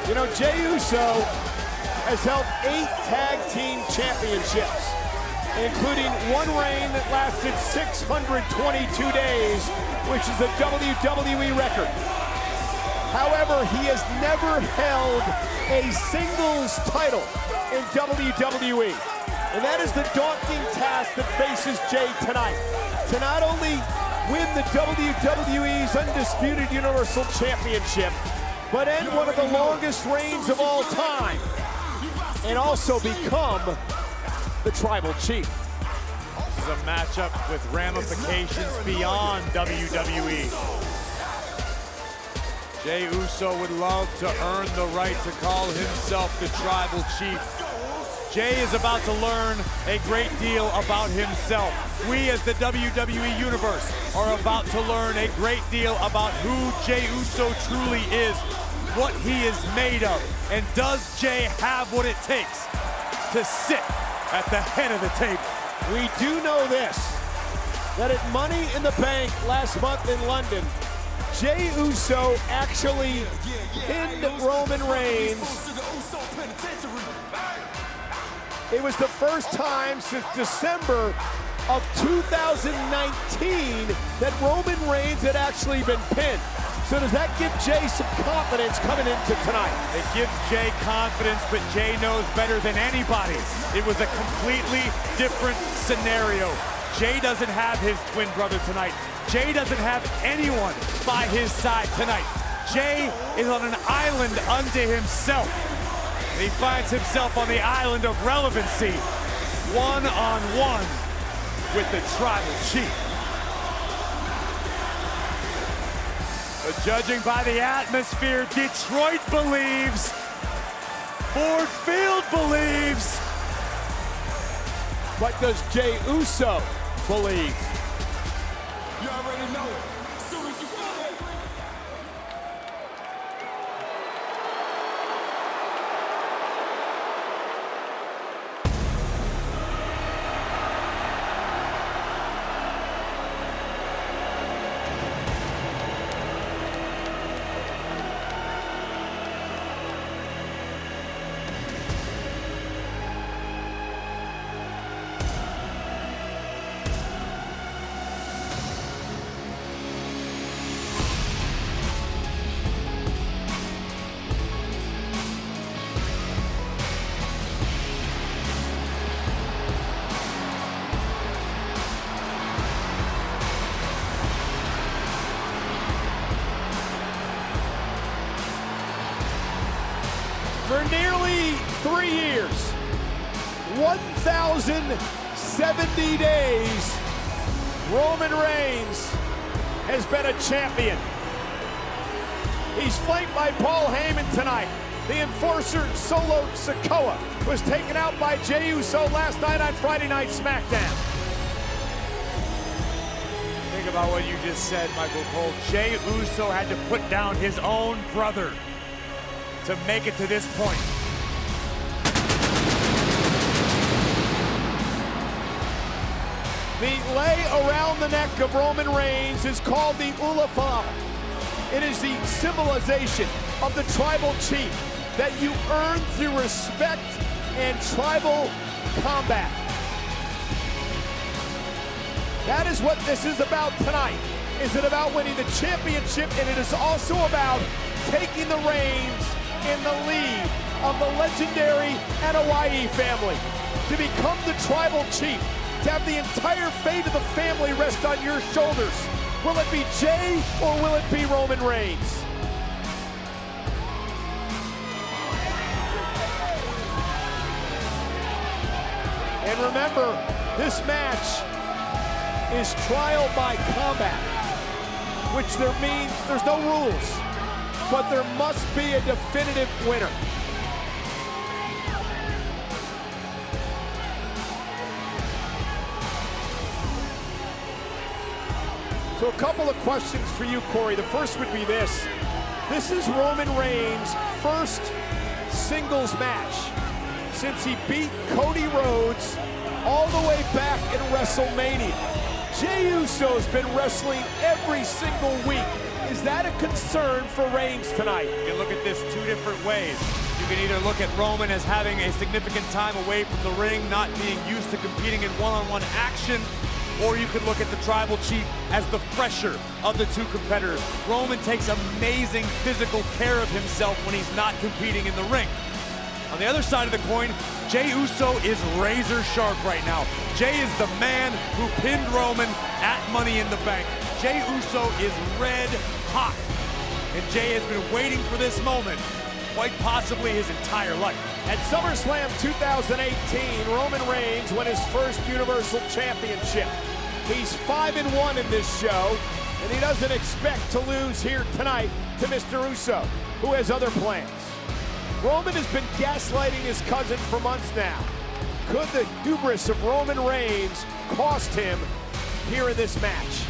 You know, Jey Uso has held 8 tag team championships, including one reign that lasted 622 days, which is a WWE record. However, he has never held a singles title in WWE. And that is the daunting task that faces Jey tonight. To not only win the WWE's Undisputed Universal Championship, but end one of the longest reigns of all time, and also become the Tribal Chief. This is a matchup with ramifications beyond WWE. Jey Uso would love to earn the right to call himself the Tribal Chief. Jey is about to learn a great deal about himself. We as the WWE Universe are about to learn a great deal about who Jey Uso truly is, what he is made of, and does Jey have what it takes to sit at the head of the table? We do know this, that at Money in the Bank last month in London, Jey Uso actually pinned Roman Reigns. It was the first time since December of 2019 that Roman Reigns had actually been pinned. So does that give Jey some confidence coming into tonight? It gives Jey confidence, but Jey knows better than anybody. It was a completely different scenario. Jey doesn't have his twin brother tonight. Jey doesn't have anyone by his side tonight. Jey is on an island unto himself. And he finds himself on the island of relevancy, one-on-one with the Tribal Chief. But judging by the atmosphere, Detroit believes, Ford Field believes. What does Jey Uso believe? You already know it. Soon as you feel it. For nearly 3 years, 1,070 days, Roman Reigns has been a champion. He's flanked by Paul Heyman tonight. The Enforcer Solo Sikoa was taken out by Jey Uso last night on Friday Night SmackDown. Think about what you just said, Michael Cole. Jey Uso had to put down his own brother to make it to this point. The lay around the neck of Roman Reigns is called the Ulafama. It is the symbolization of the Tribal Chief that you earn through respect and tribal combat. That is what this is about tonight. Is it about winning the championship? And it is also about taking the reins in the lead of the legendary Anoa'i family to become the Tribal Chief, to have the entire fate of the family rest on your shoulders. Will it be Jey or will it be Roman Reigns? And remember, this match is trial by combat, which there means there's no rules, but there must be a definitive winner. So a couple of questions for you, Corey. The first would be this. This is Roman Reigns' first singles match since he beat Cody Rhodes all the way back in WrestleMania. Jey Uso's been wrestling every single week Is that a concern for Reigns tonight? You can look at this two different ways. You can either look at Roman as having a significant time away from the ring, not being used to competing in one-on-one action, or you could look at the Tribal Chief as the fresher of the two competitors. Roman takes amazing physical care of himself when he's not competing in the ring. On the other side of the coin, Jey Uso is razor sharp right now. Jey is the man who pinned Roman at Money in the Bank. Jey Uso is red hot, and Jey has been waiting for this moment quite possibly his entire life. At SummerSlam 2018, Roman Reigns won his first Universal Championship. He's 5-1 in this show, and he doesn't expect to lose here tonight to Mr. Uso, who has other plans. Roman has been gaslighting his cousin for months now. Could the hubris of Roman Reigns cost him here in this match?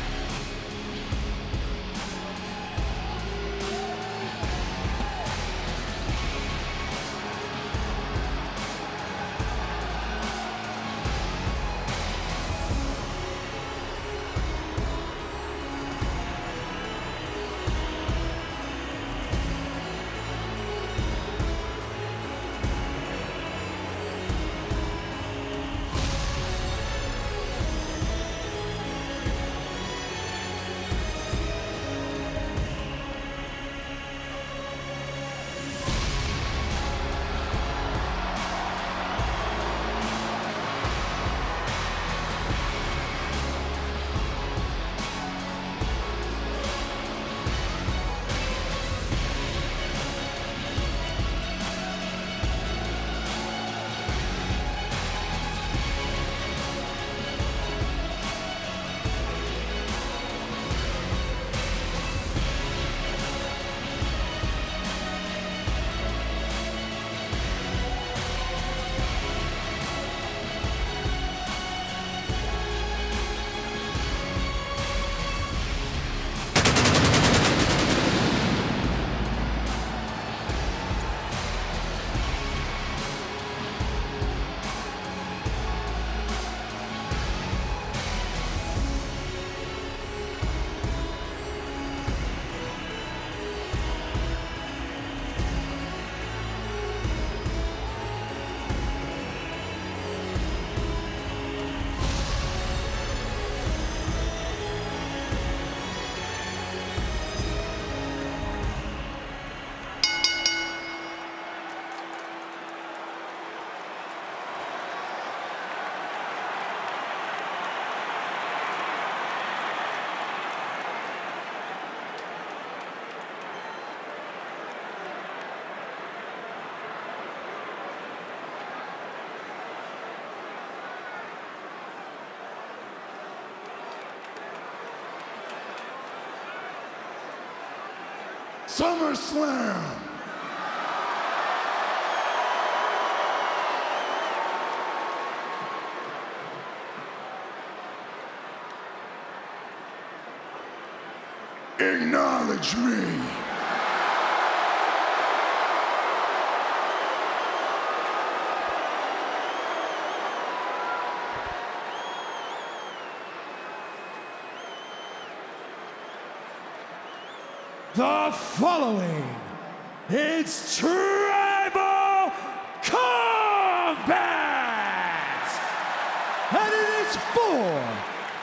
SummerSlam. Acknowledge me. The following is Tribal Combat! And it is for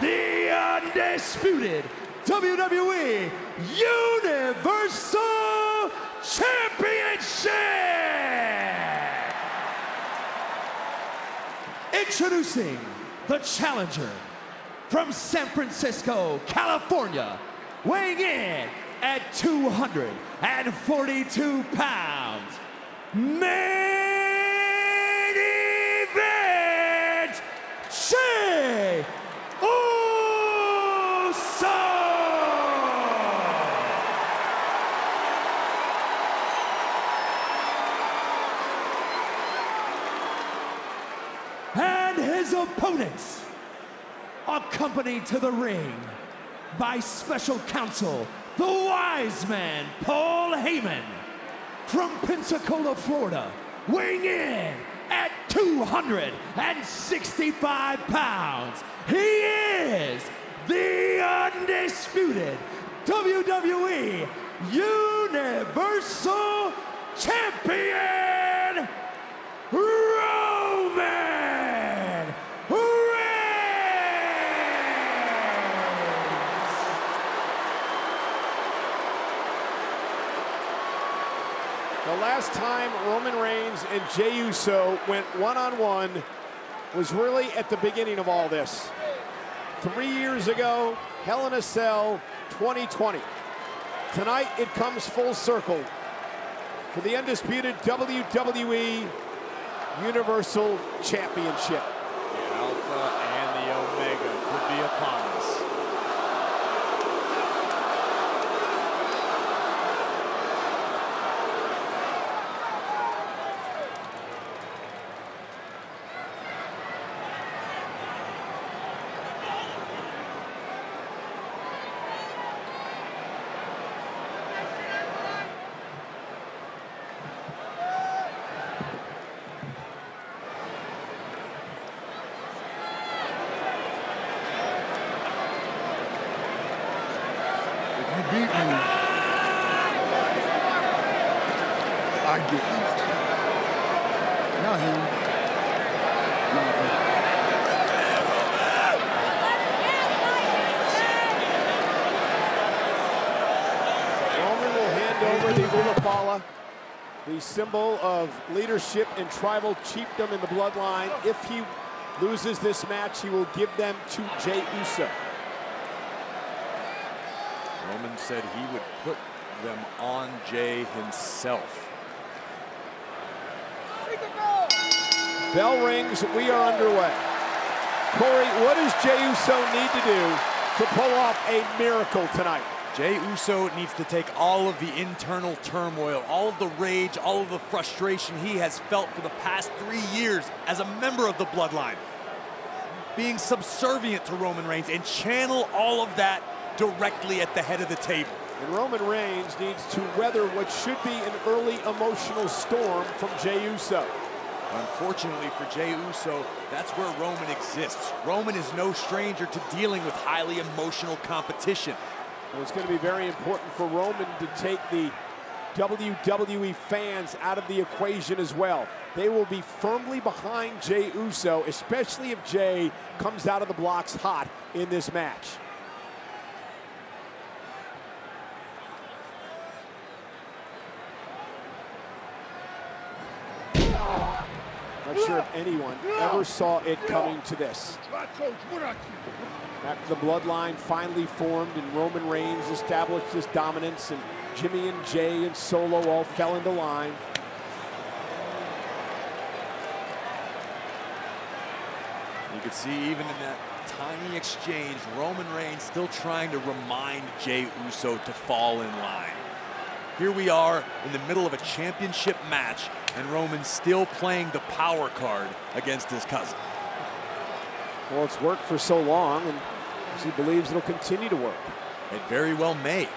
the undisputed WWE Universal Championship! Introducing the challenger from San Francisco, California, weighing in at 242 pounds, main event, Jey Uso! And his opponents, accompanied to the ring by special counsel, the wise man, Paul Heyman, from Pensacola, Florida, weighing in at 265 pounds. He is the undisputed WWE Universal Champion, Roman Reigns! The last time Roman Reigns and Jey Uso went one-on-one was really at the beginning of all this. 3 years ago, Hell in a Cell 2020. Tonight, it comes full circle for the undisputed WWE Universal Championship. The Alpha and the Omega could be upon us. You beat me. I get these two. Not him. Not him. Roman will hand over the Ulafala, the symbol of leadership and tribal chiefdom in the bloodline. If he loses this match, he will give them to Jey Uso. Roman said he would put them on Jey himself. Bell rings, we are underway. Corey, what does Jey Uso need to do to pull off a miracle tonight? Jey Uso needs to take all of the internal turmoil, all of the rage, all of the frustration he has felt for the past 3 years as a member of the Bloodline, being subservient to Roman Reigns, and channel all of that directly at the head of the table. And Roman Reigns needs to weather what should be an early emotional storm from Jey Uso. Unfortunately for Jey Uso, that's where Roman exists. Roman is no stranger to dealing with highly emotional competition. Well, it's going to be very important for Roman to take the WWE fans out of the equation as well. They will be firmly behind Jey Uso, especially if Jey comes out of the blocks hot in this match. Not sure if anyone ever saw it coming to this. After the bloodline finally formed and Roman Reigns established his dominance and Jimmy and Jey and Solo all fell into line. You could see even in that tiny exchange, Roman Reigns still trying to remind Jey Uso to fall in line. Here we are in the middle of a championship match, and Roman's still playing the power card against his cousin. Well, it's worked for so long, and he believes it'll continue to work. It very well may.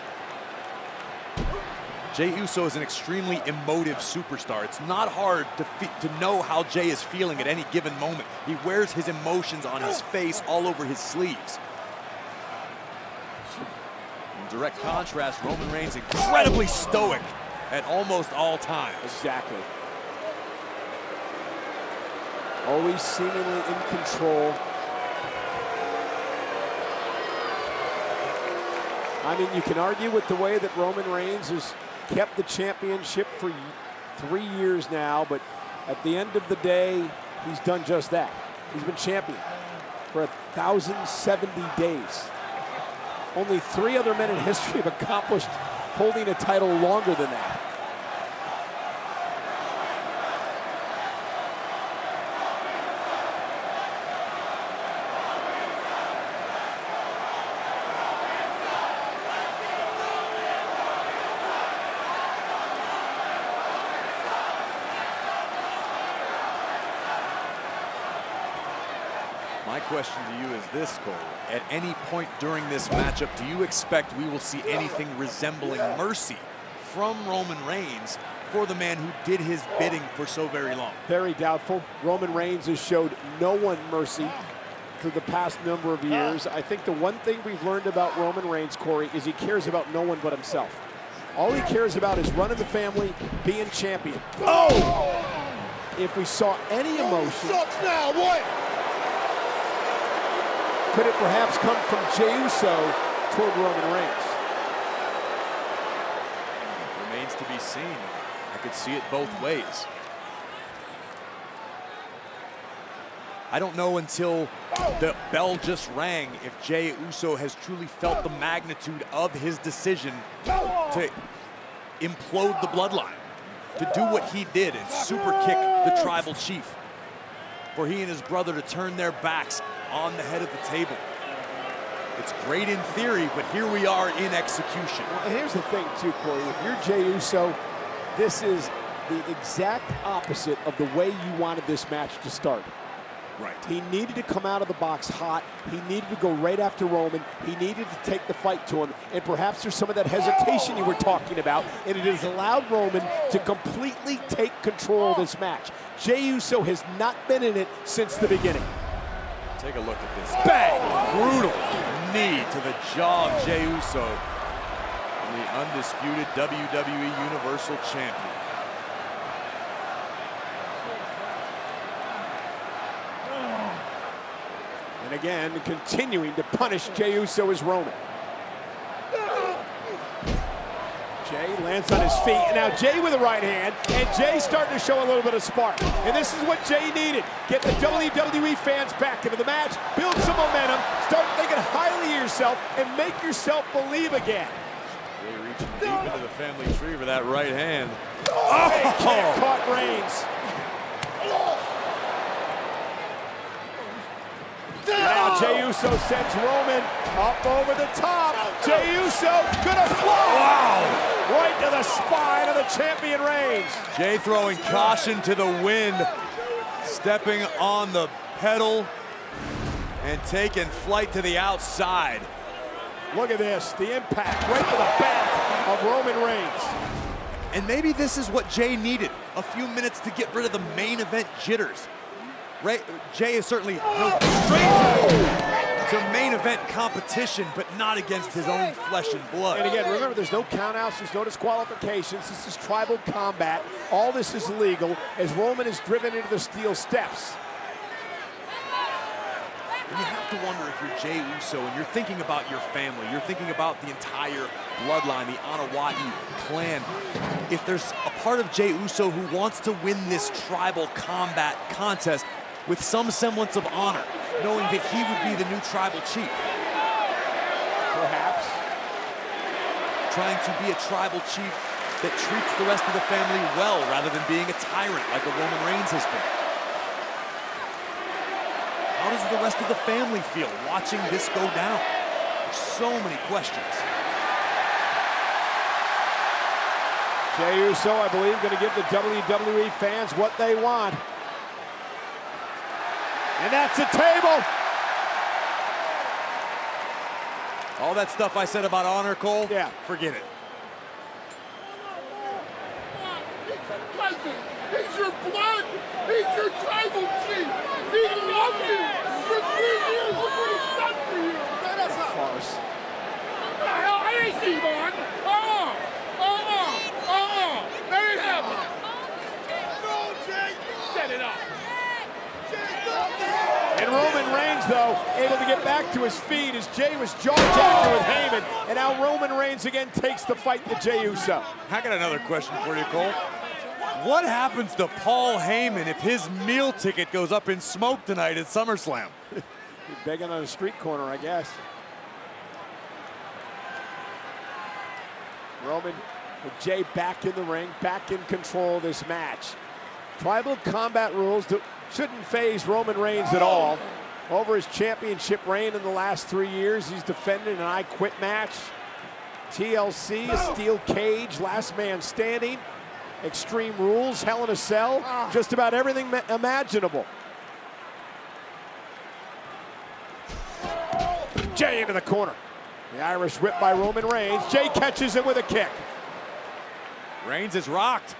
Jey Uso is an extremely emotive superstar. It's not hard to know how Jey is feeling at any given moment. He wears his emotions on his face all over his sleeves. In direct contrast, Roman Reigns incredibly stoic at almost all times. Exactly. Always seemingly in control. I mean, you can argue with the way that Roman Reigns has kept the championship for 3 years now, but at the end of the day, he's done just that. He's been champion for 1,070 days. Only 3 other men in history have accomplished holding a title longer than that. My question to you is this, Cole. At any point during this matchup, do you expect we will see anything resembling mercy from Roman Reigns for the man who did his bidding for so very long? Very doubtful. Roman Reigns has showed no one mercy growth of the past number of years. I think the one thing we've learned about Roman Reigns, Corey, is he cares about no one but himself. All he cares about is running the family, being champion. Oh! If we saw any emotion, now, what? could it perhaps come from Jey Uso toward Roman Reigns? Remains to be seen. I could see it both ways. I don't know until the bell just rang if Jey Uso has truly felt the magnitude of his decision to implode the bloodline, to do what he did and super kick the tribal chief, for he and his brother to turn their backs on the head of the table. It's great in theory, but here we are in execution. Well, and here's the thing too, Corey, if you're Jey Uso, this is the exact opposite of the way you wanted this match to start. Right. He needed to come out of the box hot. He needed to go right after Roman. He needed to take the fight to him. And perhaps there's some of that hesitation you were talking about, and it has allowed Roman to completely take control of this match. Jey Uso has not been in it since the beginning. Take a look at this. Bang! Brutal knee to the jaw of Jey Uso, the undisputed WWE Universal Champion. And again, continuing to punish Jey Uso as Roman. Jey lands on his feet, and now Jey with the right hand, and Jey starting to show a little bit of spark. And this is what Jey needed. Get the WWE fans back into the match, build some momentum, start thinking highly of yourself, and make yourself believe again. Jey reaching deep into the family tree for that right hand. Oh! Caught Reigns. Now Jey Uso sends Roman up over the top. Jey Uso gonna fly. Wow! Right to the spine of the champion Reigns. Jey throwing caution to the wind, stepping on the pedal and taking flight to the outside. Look at this, the impact right to the back of Roman Reigns. And maybe this is what Jey needed, a few minutes to get rid of the main event jitters. Jey is certainly no stranger to main event competition, but not against his own flesh and blood. And again, remember, there's no countouts, there's no disqualifications. This is tribal combat. All this is legal as Roman is driven into the steel steps. And you have to wonder if you're Jey Uso and you're thinking about your family, you're thinking about the entire bloodline, the Anoa'i clan. If there's a part of Jey Uso who wants to win this tribal combat contest with some semblance of honor, knowing that he would be the new tribal chief. Perhaps. Trying to be a tribal chief that treats the rest of the family well rather than being a tyrant like a Roman Reigns has been. How does the rest of the family feel watching this go down? There's so many questions. Jey Uso, I believe, going to give the WWE fans what they want. And that's a table. All that stuff I said about honor, Cole, yeah, forget it. He's your blood. He's your tribal chief. He loves you. For 3 years, look what he's done for you. That's a farce. What the hell? I ain't Steve on. That ain't happening. No, Jey. Set it up. And Roman Reigns, though, able to get back to his feet as Jey was jaw-jacking with Heyman. And now Roman Reigns again takes the fight to Jey Uso. I got another question for you, Cole. What happens to Paul Heyman if his meal ticket goes up in smoke tonight at SummerSlam? He's begging on a street corner, I guess. Roman with Jey back in the ring, back in control of this match. Tribal combat rules shouldn't faze Roman Reigns at all. Over his championship reign in the last 3 years, he's defended an I Quit match. TLC, a steel cage, last man standing. Extreme Rules, Hell in a Cell, just about everything imaginable. Jey into the corner. The Irish whip by Roman Reigns. Jey catches him with a kick. Reigns is rocked.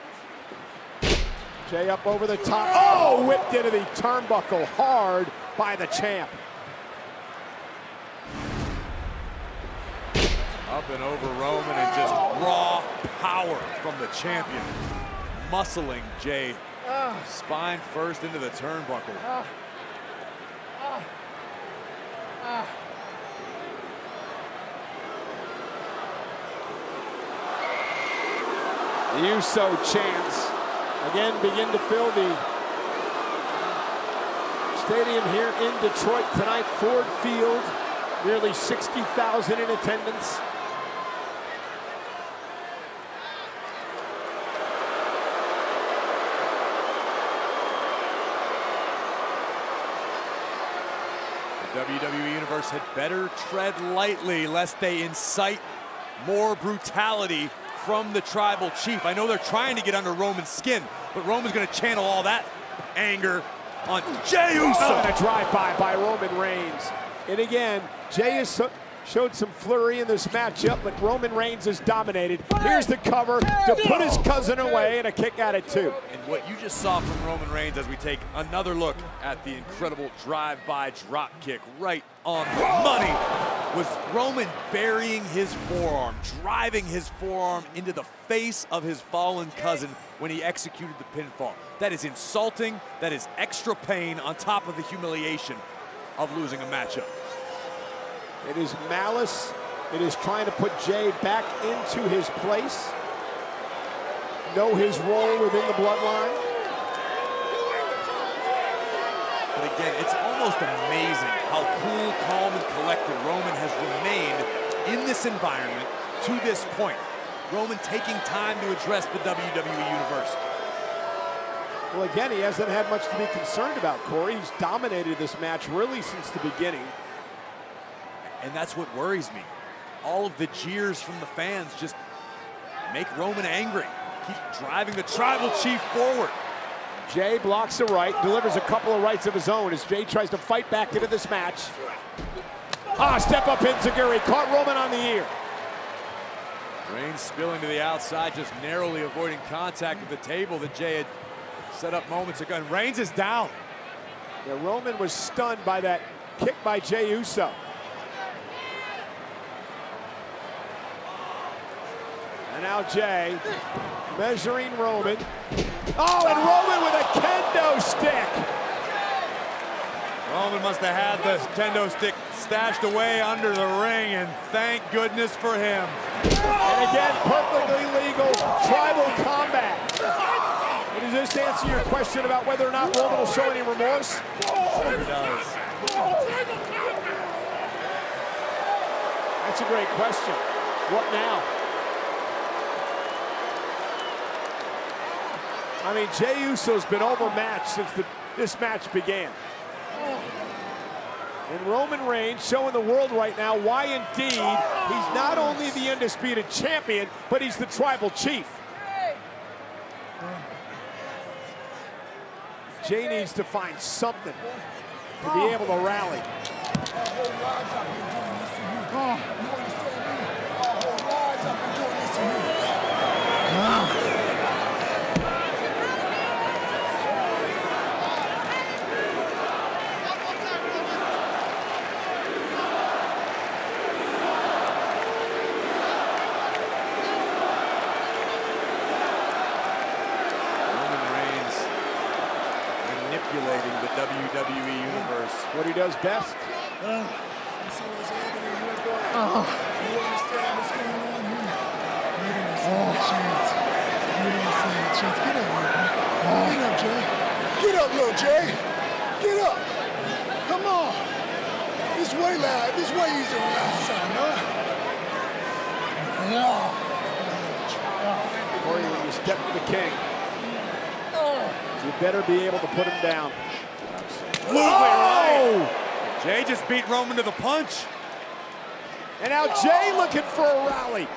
Jey up over the top. Oh, whipped into the turnbuckle hard by the champ. Up and over Roman and just raw power from the champion. Muscling Jay. Spine first into the turnbuckle. The Uso chants again begin to fill the stadium here in Detroit tonight. Ford Field, nearly 60,000 in attendance. The WWE Universe had better tread lightly lest they incite more brutality from the Tribal Chief. I know they're trying to get under Roman's skin, but Roman's going to channel all that anger on Jey Uso. And a drive-by by Roman Reigns. And again, Jey has showed some flurry in this matchup, but Roman Reigns has dominated. Here's the cover to put his cousin away, and a kick out at 2. And what you just saw from Roman Reigns as we take another look at the incredible drive-by drop kick right on the money was Roman burying his forearm, driving his forearm into the face of his fallen cousin when he executed the pinfall. That is insulting. That is extra pain on top of the humiliation of losing a matchup. It is malice. It is trying to put Jey back into his place. Know his role within the bloodline. But again, it's almost amazing how cool, calm, and collected Roman has remained in this environment to this point. Roman taking time to address the WWE Universe. Well, again, he hasn't had much to be concerned about, Corey. He's dominated this match really since the beginning. And that's what worries me. All of the jeers from the fans just make Roman angry. Keep driving the Tribal Chief forward. Jey blocks a right, delivers a couple of rights of his own as Jey tries to fight back into this match. Step up enziguri, caught Roman on the ear. Reigns spilling to the outside, just narrowly avoiding contact with the table that Jey had set up moments ago. And Reigns is down. Yeah, Roman was stunned by that kick by Jey Uso. And now Jey measuring Roman. Oh, and Roman with a kendo stick. Roman must have had the kendo stick stashed away under the ring, and thank goodness for him. And again, perfectly legal tribal combat. And does this answer your question about whether or not Roman will show any remorse? Sure does. That's a great question. What now? I mean, Jey Uso's been overmatched since this match began. And Roman Reigns showing the world right now why indeed he's not only the undisputed champion, but he's the Tribal Chief. Jey needs to find something to be able to rally. Manipulating the WWE Universe. What he does best. Get up, little Jey. Get up. Come on. This way loud. This way easier than last time, huh? Corey, when you step to the king, you better be able to put him down. Absolutely right. Jey just beat Roman to the punch. And now Jey looking for a rally.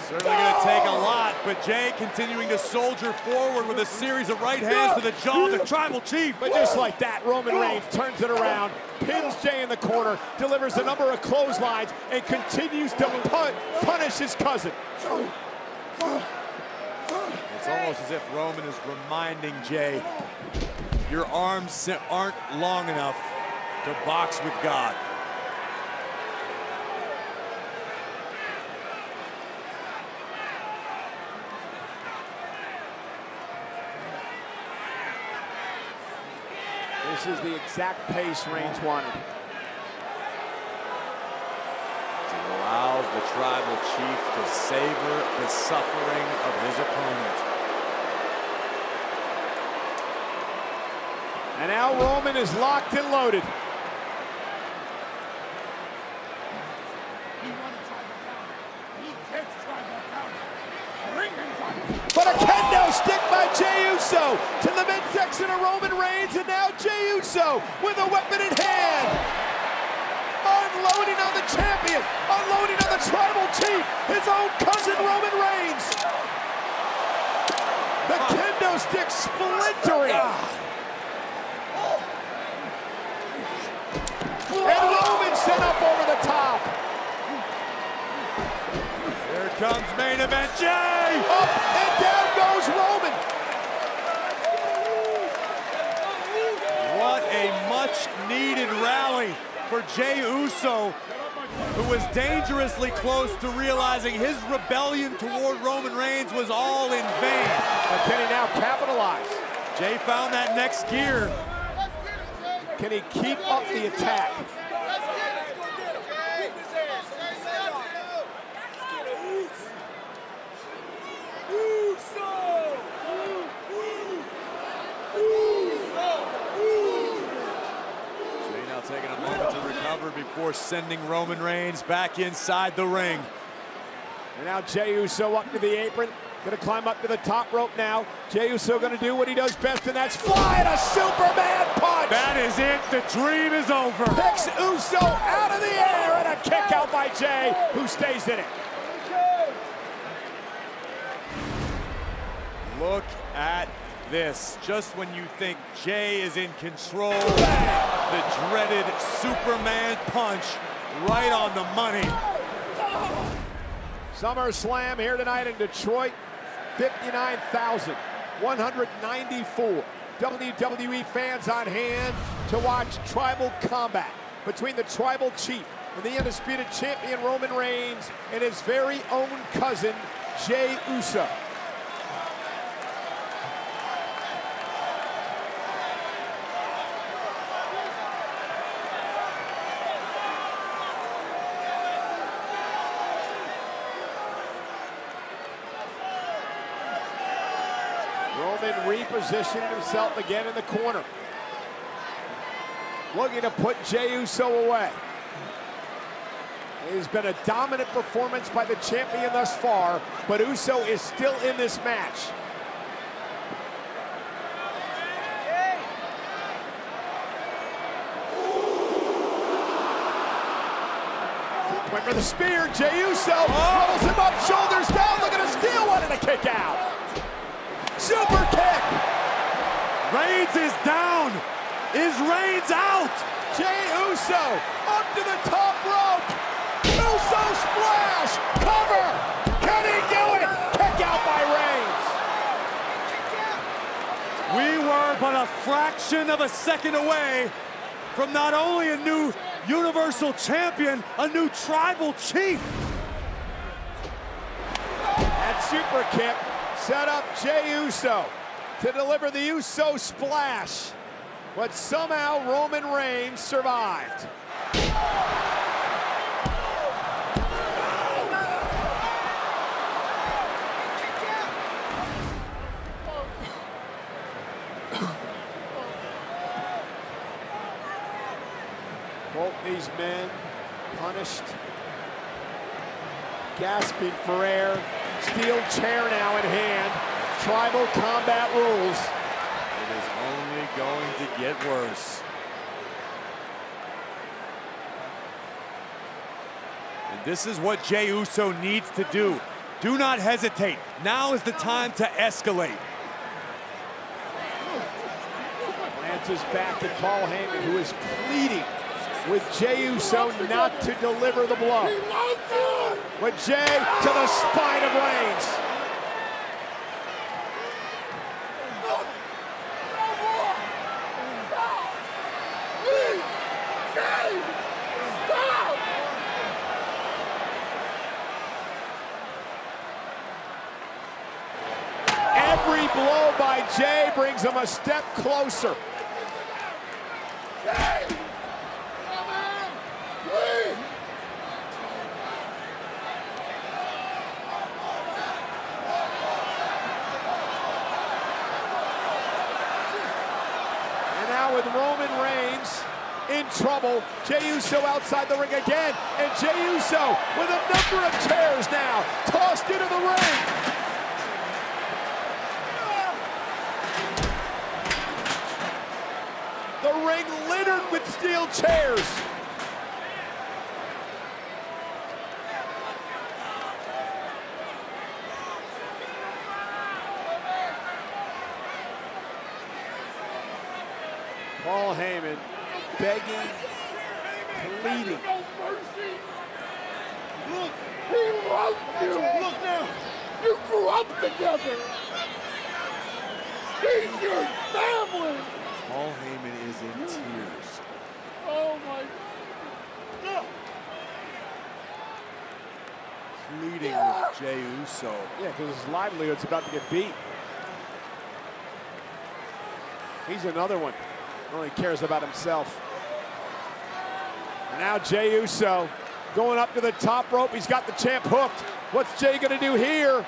Certainly going to take a lot, but Jey continuing to soldier forward with a series of right hands to the jaw of the Tribal Chief. But just like that, Roman Reigns turns it around, pins Jey in the corner, delivers a number of clotheslines, and continues to punish his cousin. It's almost as if Roman is reminding Jey, your arms aren't long enough to box with God. This is the exact pace Reigns wanted. He allows the tribal chief to savor the suffering of his opponent. And now Roman is locked and loaded. But a kendo stick by Jey Uso to the midsection of Roman Reigns, and now Jey Uso with a weapon in hand. Unloading on the champion, unloading on the tribal chief, his own cousin Roman Reigns. The kendo stick splintering. And Roman sent up over the top. Here comes main event Jey! Up and down goes Roman. What a much-needed rally for Jey Uso, who was dangerously close to realizing his rebellion toward Roman Reigns was all in vain. But can he now capitalize? Jey found that next gear. Can he keep up the attack? Jey now taking a moment to recover before sending Roman Reigns back inside the ring. And now Jey Uso up to the apron. Gonna climb up to the top rope now. Jey Uso gonna do what he does best, and that's fly a Superman punch! That is it, the dream is over. Picks Uso out of the air, and a kick out by Jey, who stays in it. Look at this. Just when you think Jey is in control, the dreaded Superman punch right on the money. SummerSlam here tonight in Detroit. 59,194 WWE fans on hand to watch tribal combat between the tribal chief and the undisputed champion Roman Reigns and his very own cousin Jey Uso. Roman repositioning himself again in the corner. Looking to put Jey Uso away. It has been a dominant performance by the champion thus far, but Uso is still in this match. Went for the spear, Jey Uso rolls him up, shoulders down, looking to steal one and a kick out. Super kick! Reigns is down! Is Reigns out? Jey Uso up to the top rope! Uso splash! Cover! Can he do it? Kick out by Reigns! We were but a fraction of a second away from not only a new Universal Champion, a new Tribal Chief. That super kick set up Jey Uso to deliver the Uso splash, but somehow Roman Reigns survived. Both these men punished, gasping for air. Steel chair now in hand. Tribal combat rules. It is only going to get worse. And this is what Jey Uso needs to do. Do not hesitate. Now is the time to escalate. Glances back at Paul Heyman, who is pleading with Jey Uso not to deliver the blow. But Jey to the spine of Reigns. Every blow by Jey brings him a step closer. now with Roman Reigns in trouble. Jey Uso outside the ring again, and Jey Uso with a number of chairs now tossed into the ring. The ring littered with steel chairs. Paul Heyman begging, pleading. No mercy. Look, he loves you. Look now. You grew up together. He's your family. Paul Heyman is in tears. Oh my God. Pleading with Jey Uso. Yeah, because his livelihood's about to get beat. He's another one. Only cares about himself. And now Jey Uso going up to the top rope. He's got the champ hooked. What's Jey gonna do here?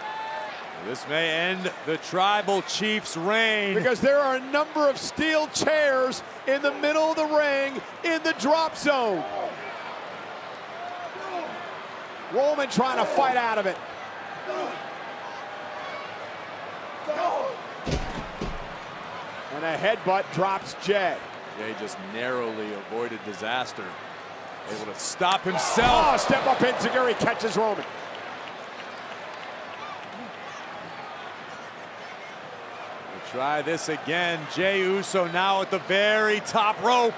This may end the Tribal Chief's reign. Because there are a number of steel chairs in the middle of the ring in the drop zone. Roman trying to fight out of it. And a headbutt drops Jey. Jey just narrowly avoided disaster. Able to stop himself. Oh, step up Enziguri catches Roman. We'll try this again. Jey Uso now at the very top rope.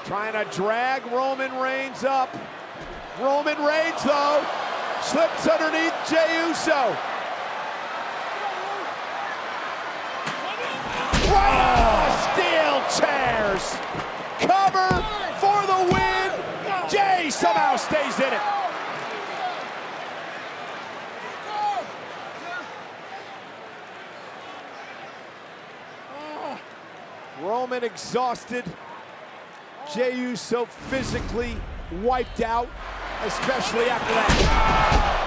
Trying to drag Roman Reigns up. Roman Reigns, though, slips underneath Jey Uso. Right steel chairs. Cover for the win. Jey somehow stays in it. Roman exhausted. Jey Uso physically wiped out, especially after that.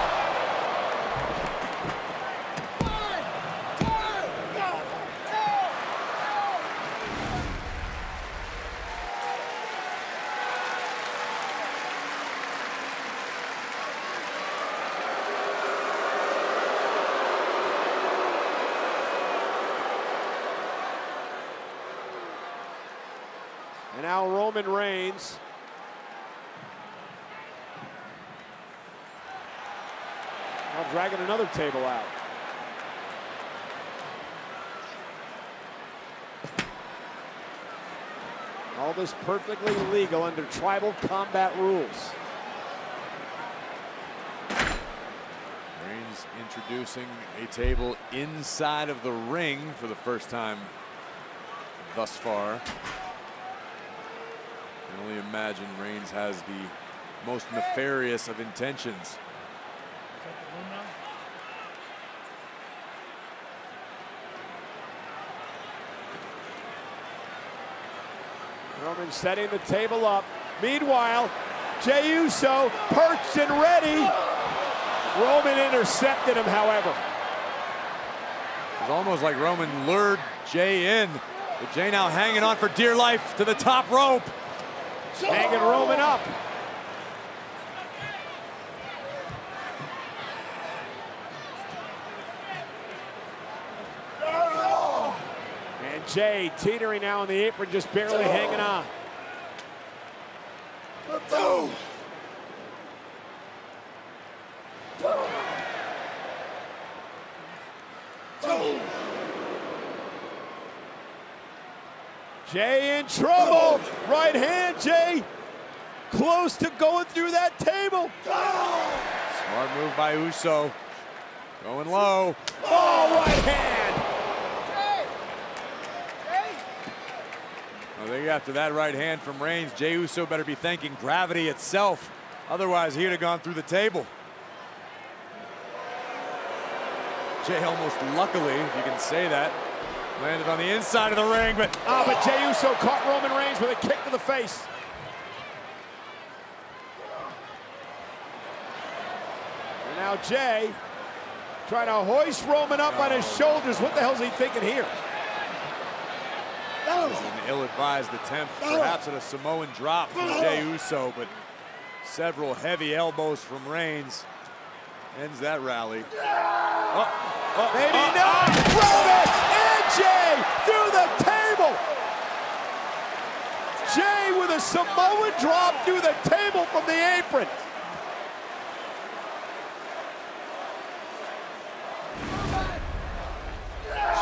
And now Roman Reigns now dragging another table out. All this perfectly legal under tribal combat rules. Reigns introducing a table inside of the ring for the first time thus far. I can only imagine Reigns has the most nefarious of intentions. Roman setting the table up. Meanwhile, Jey Uso perched and ready. Roman intercepted him, however. It's almost like Roman lured Jey in. But Jey now hanging on for dear life to the top rope. Hanging Roman up. And Jey teetering now on the apron, just barely hanging on. Jey in trouble. Right hand, Jey. Close to going through that table. Smart move by Uso. Going low. Oh, right hand. I think after that right hand from Reigns, Jey Uso better be thanking gravity itself. Otherwise, he'd have gone through the table. Jey almost luckily, if you can say that, landed on the inside of the ring, but Jey Uso caught Roman Reigns with a kick to the face. And now Jey Trying to hoist Roman up on his shoulders. What the hell's he thinking here? It was an ill-advised attempt, perhaps at a Samoan drop from Jey Uso, but several heavy elbows from Reigns ends that rally. Maybe not. Roman and Jey through the table. Jey with a Samoan drop through the table from the apron.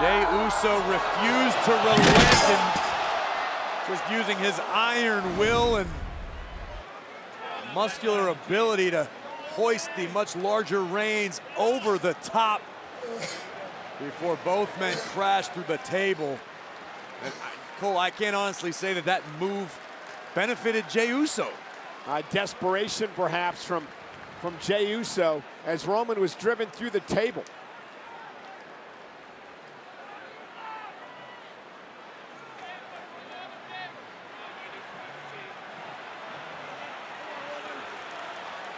Jey Uso refused to relent and just using his iron will and muscular ability to hoist the much larger Reigns over the top before both men crashed through the table. And Cole, I can't honestly say that that move benefited Jey Uso. Desperation perhaps from Jey Uso as Roman was driven through the table.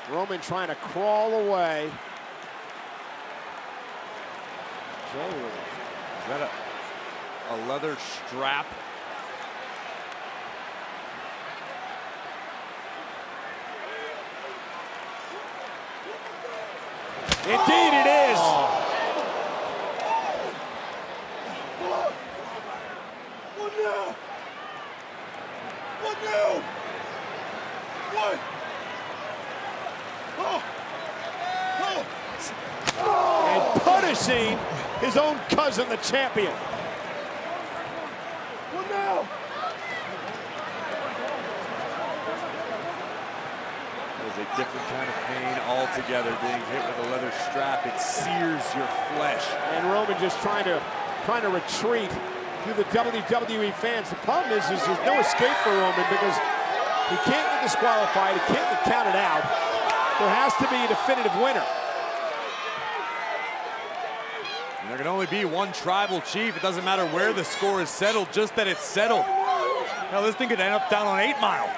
Roman trying to crawl away. Is that a leather strap? Indeed it is. What now? What now? What? And punishing his own cousin, the champion. What now? It is a different kind of pain altogether, being hit with a leather strap. It sears your flesh. And Roman just trying to retreat through the WWE fans. The problem is there's no escape for Roman because he can't get disqualified, he can't get counted out. There has to be a definitive winner. And there can only be one tribal chief. It doesn't matter where the score is settled, just that it's settled. Now this thing could end up down on 8 Mile.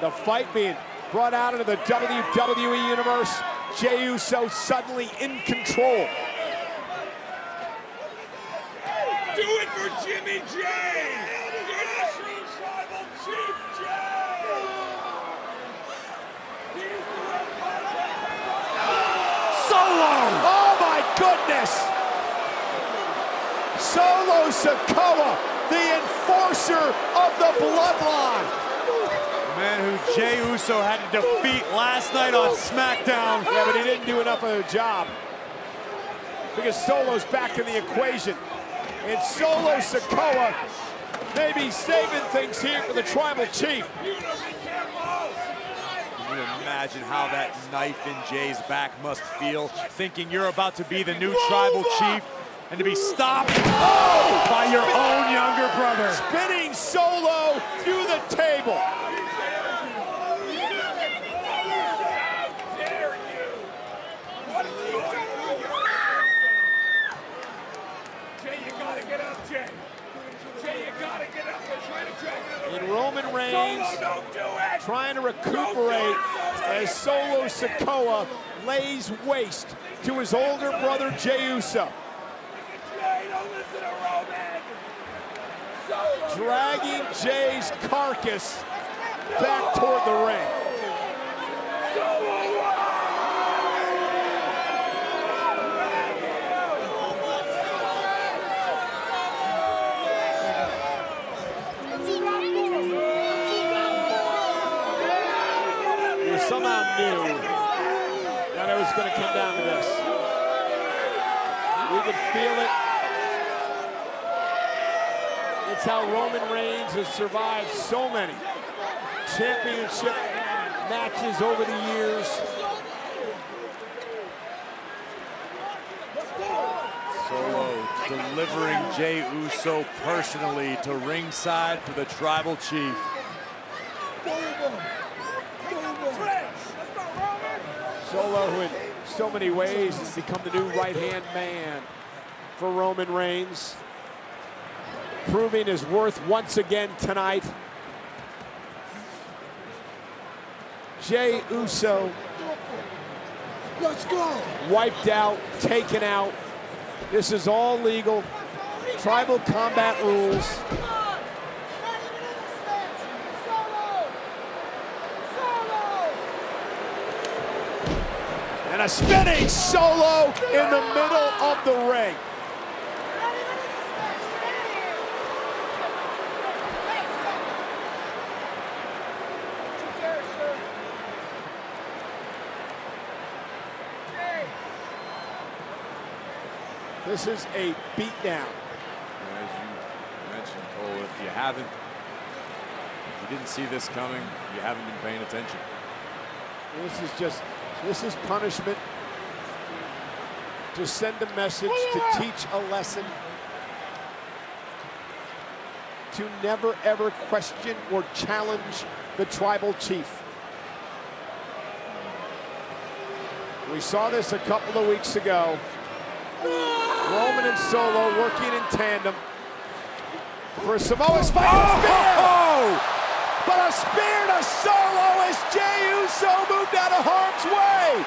The fight being brought out into the WWE Universe. Jey Uso suddenly in control. Do it for Jimmy Jey! Your National Tribal Chief Jey! Solo! Oh my goodness! Solo Sikoa, the enforcer of the bloodline. The man who Jey Uso had to defeat last night on SmackDown. Yeah, but he didn't do enough of a job because Solo's back in the equation. And Solo Sikoa may be saving things here for the Tribal Chief. Can you imagine how that knife in Jey's back must feel, thinking you're about to be the new Tribal Chief and to be stopped by your own younger brother. Spinning Solo through the table. And Roman Reigns trying to recuperate as Solo Sikoa lays waste to his older brother Jey Uso. Dragging Jey's carcass back toward the ring. You somehow knew that it was going to come down to this. We could feel it. It's how Roman Reigns has survived so many championship matches over the years. Solo delivering Jey Uso personally to ringside for the Tribal Chief. Solo, who in so many ways has become the new right-hand man for Roman Reigns, proving his worth once again tonight. Jey Uso Let's go. wiped out, taken out. This is all legal. Tribal combat rules. And a spinning Solo in the middle of the ring. This is a beatdown. As you mentioned, Cole, if you didn't see this coming, you haven't been paying attention. This is punishment to send a message, to teach a lesson, to never ever question or challenge the tribal chief. We saw this a couple of weeks ago. Roman and Solo working in tandem for Samoa Spike. But a spear to Solo as Jey Uso moved out of harm's way.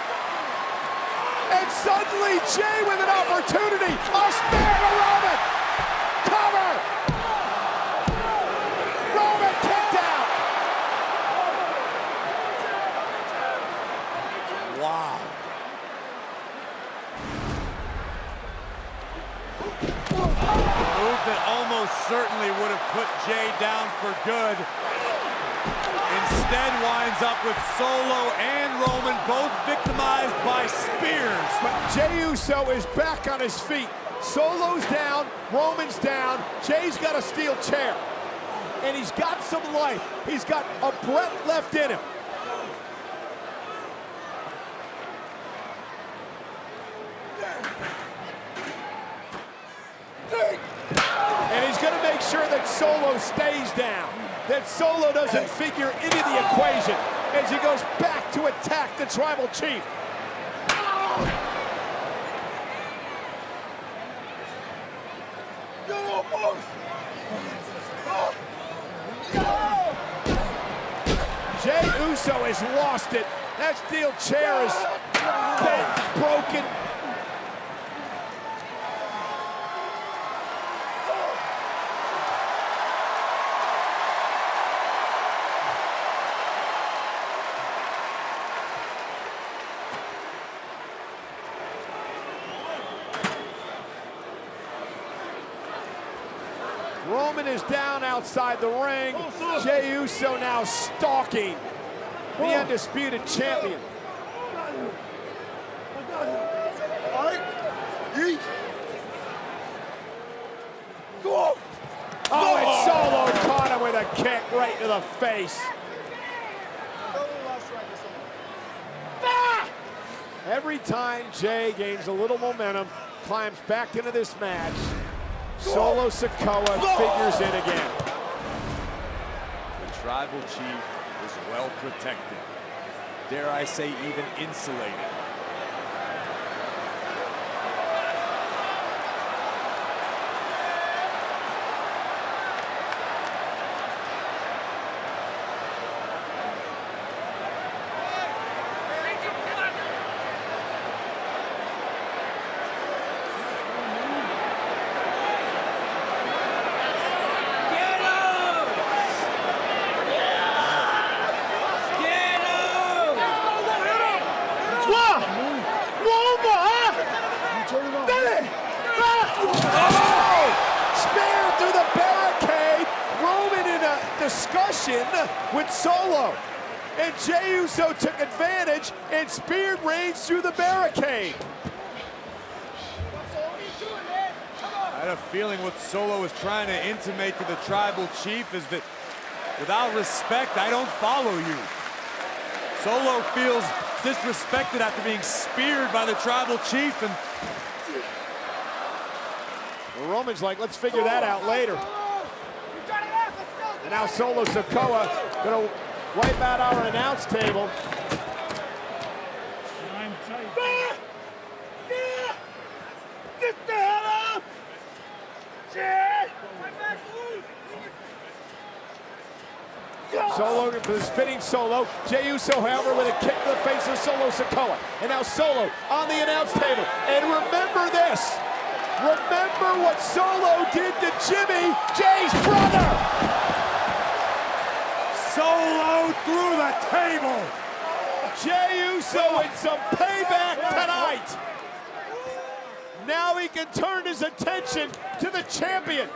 And suddenly Jey with an opportunity. A spear to Roman. Cover. Roman kicked out. Wow. A move that almost certainly would have put Jey down for good. Instead winds up with Solo and Roman both victimized by spears. But Jey Uso is back on his feet. Solo's down, Roman's down. Jey's got a steel chair. And he's got some life. He's got a breath left in him. And he's going to make sure that Solo stays down, that Solo doesn't figure into the equation as he goes back to attack the tribal chief. Jey Uso has lost it. That steel chair is bent, broken. Roman is down outside the ring. Jey Uso now stalking the undisputed champion. Oh, and Solo caught him with a kick right to the face. Every time Jey gains a little momentum, climbs back into this match, Solo Sikoa figures in again. The tribal chief is well protected. Dare I say even insulated. Discussion with Solo, and Jey Uso took advantage and speared Reigns through the barricade. I had a feeling what Solo was trying to intimate to the tribal chief is that without respect, I don't follow you. Solo feels disrespected after being speared by the tribal chief, and well, Roman's like, let's figure that out later. And now Solo Sikoa gonna wipe out our announce table. Get the hell up! Solo for the spinning Solo. Jey Uso, however, with a kick to the face of Solo Sikoa. And now Solo on the announce table. And remember this. Remember what Solo did to Jimmy, Jey's brother. Solo through the table. Jey Uso in some payback tonight. Now he can turn his attention to the champion.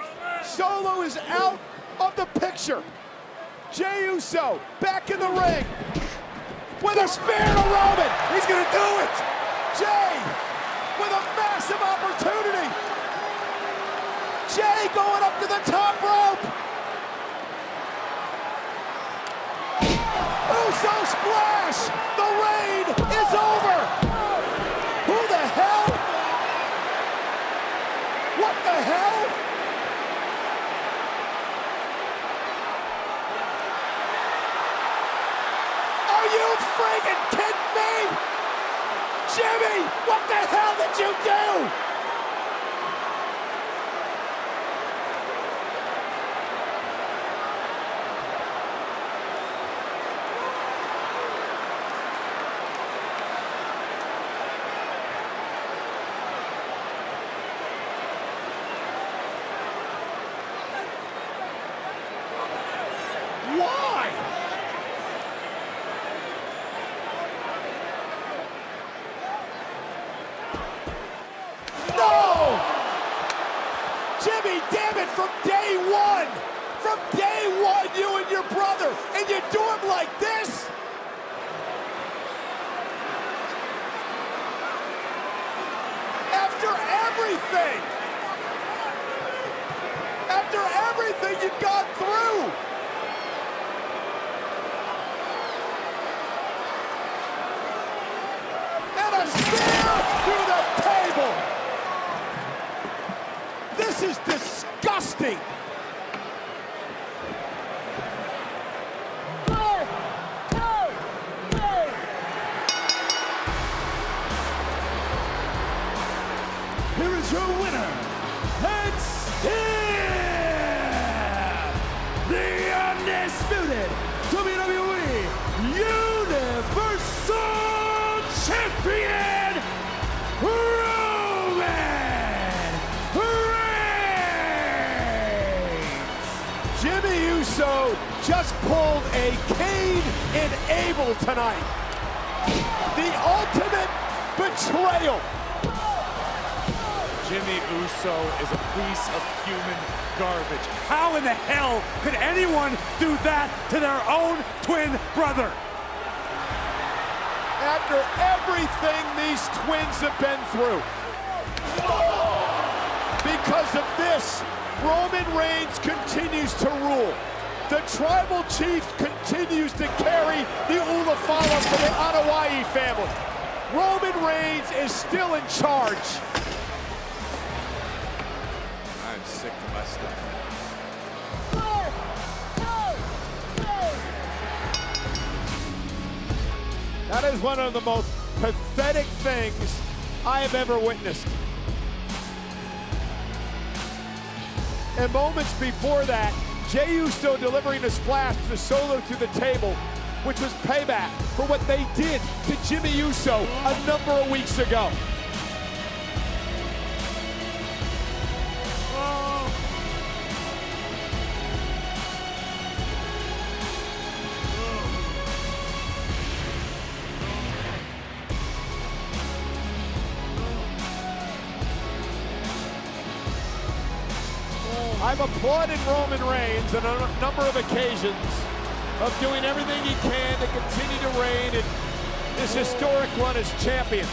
Solo is out of the picture. Jey Uso back in the ring with a spear to Roman. He's gonna do it. Jey with a massive opportunity. Jey going up to the top rope. Uso splash. The reign is over. Who the hell? What the hell? Are you freaking kidding me? Jimmy, what the hell did you do? Why? No! Jimmy, damn it, from day one! From day one, you and your brother, and you do him like this? After everything you've gone through! And a spear through the table! This is disgusting! Here is your winner, and still the undisputed WWE Universal Champion, Roman Reigns! Jimmy Uso just pulled a Cain and Abel tonight. The ultimate betrayal. Jimmy Uso is a piece of human garbage. How in the hell could anyone do that to their own twin brother? After everything these twins have been through. Because of this, Roman Reigns continues to rule. The Tribal Chief continues to carry the Ulafala for the Anoa'i family. Roman Reigns is still in charge. I'm sick to my stomach. That is one of the most pathetic things I have ever witnessed. And moments before that, Jey Uso delivering a splash to Solo through the table, which was payback for what they did to Jimmy Uso a number of weeks ago. I've applauded Roman Reigns on a number of occasions of doing everything he can to continue to reign in this historic run as champion.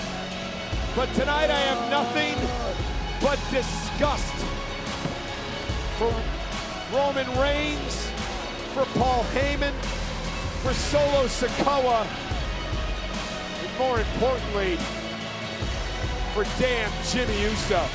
But tonight I have nothing but disgust for Roman Reigns, for Paul Heyman, for Solo Sikoa, and more importantly, for damn Jimmy Uso.